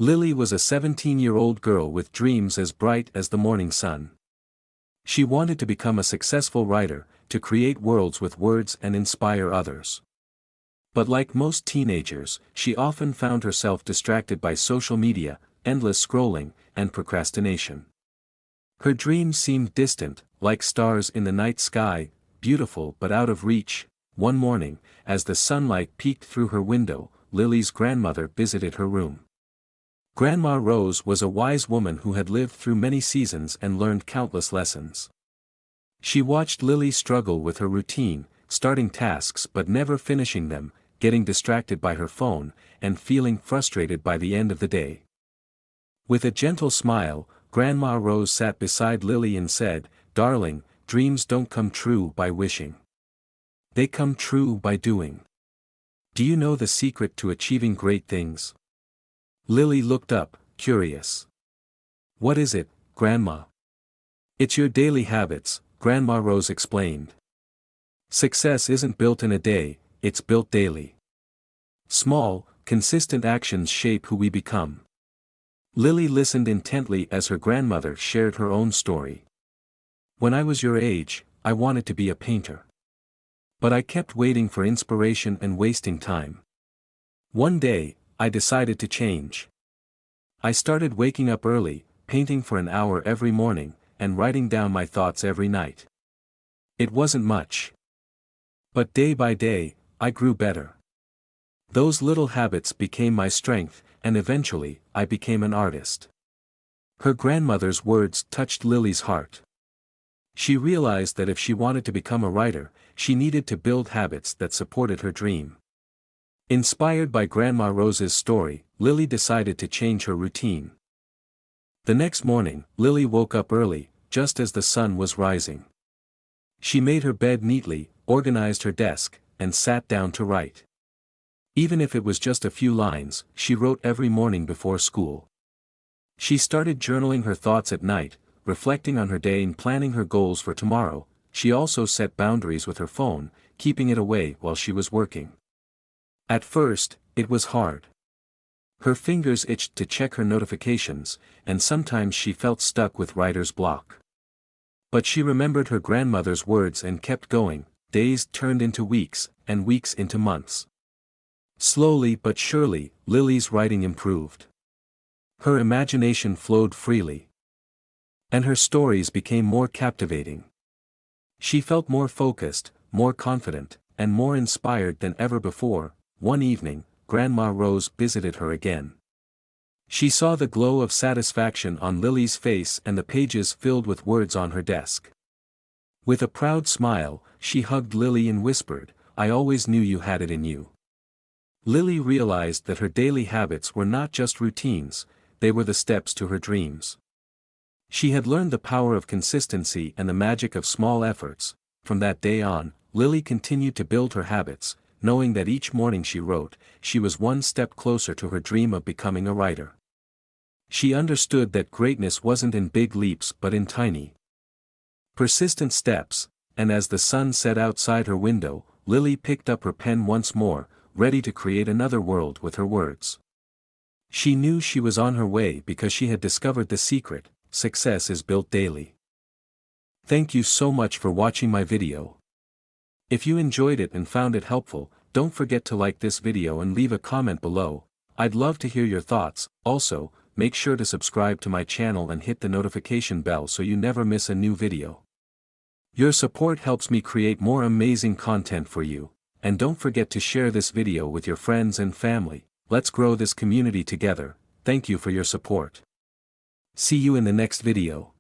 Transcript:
Lily was a 17-year-old girl with dreams as bright as the morning sun. She wanted to become a successful writer, to create worlds with words and inspire others. But like most teenagers, she often found herself distracted by social media, endless scrolling, and procrastination. Her dreams seemed distant, like stars in the night sky, beautiful but out of reach. One morning, as the sunlight peeked through her window, Lily's grandmother visited her room. Grandma Rose was a wise woman who had lived through many seasons and learned countless lessons. She watched Lily struggle with her routine, starting tasks but never finishing them, getting distracted by her phone, and feeling frustrated by the end of the day. With a gentle smile, Grandma Rose sat beside Lily and said, "Darling, dreams don't come true by wishing. They come true by doing. Do you know the secret to achieving great things?" Lily looked up, curious. "What is it, Grandma?" "It's your daily habits," Grandma Rose explained. "Success isn't built in a day, it's built daily. Small, consistent actions shape who we become." Lily listened intently as her grandmother shared her own story. "When I was your age, I wanted to be a painter. But I kept waiting for inspiration and wasting time. One day, I decided to change. I started waking up early, painting for an hour every morning, and writing down my thoughts every night. It wasn't much. But day by day, I grew better. Those little habits became my strength, and eventually, I became an artist." Her grandmother's words touched Lily's heart. She realized that if she wanted to become a writer, she needed to build habits that supported her dream. Inspired by Grandma Rose's story, Lily decided to change her routine. The next morning, Lily woke up early, just as the sun was rising. She made her bed neatly, organized her desk, and sat down to write. Even if it was just a few lines, she wrote every morning before school. She started journaling her thoughts at night, reflecting on her day and planning her goals for tomorrow. She also set boundaries with her phone, keeping it away while she was working. At first, it was hard. Her fingers itched to check her notifications, and sometimes she felt stuck with writer's block. But she remembered her grandmother's words and kept going. Days turned into weeks, and weeks into months. Slowly but surely, Lily's writing improved. Her imagination flowed freely. And her stories became more captivating. She felt more focused, more confident, and more inspired than ever before. One evening, Grandma Rose visited her again. She saw the glow of satisfaction on Lily's face and the pages filled with words on her desk. With a proud smile, she hugged Lily and whispered, "I always knew you had it in you." Lily realized that her daily habits were not just routines, they were the steps to her dreams. She had learned the power of consistency and the magic of small efforts. From that day on, Lily continued to build her habits, knowing that each morning she wrote, she was one step closer to her dream of becoming a writer. She understood that greatness wasn't in big leaps but in tiny, persistent steps, and as the sun set outside her window, Lily picked up her pen once more, ready to create another world with her words. She knew she was on her way because she had discovered the secret: success is built daily. Thank you so much for watching my video. If you enjoyed it and found it helpful, don't forget to like this video and leave a comment below. I'd love to hear your thoughts. Also, make sure to subscribe to my channel and hit the notification bell so you never miss a new video. Your support helps me create more amazing content for you. And don't forget to share this video with your friends and family. Let's grow this community together. Thank you for your support. See you in the next video.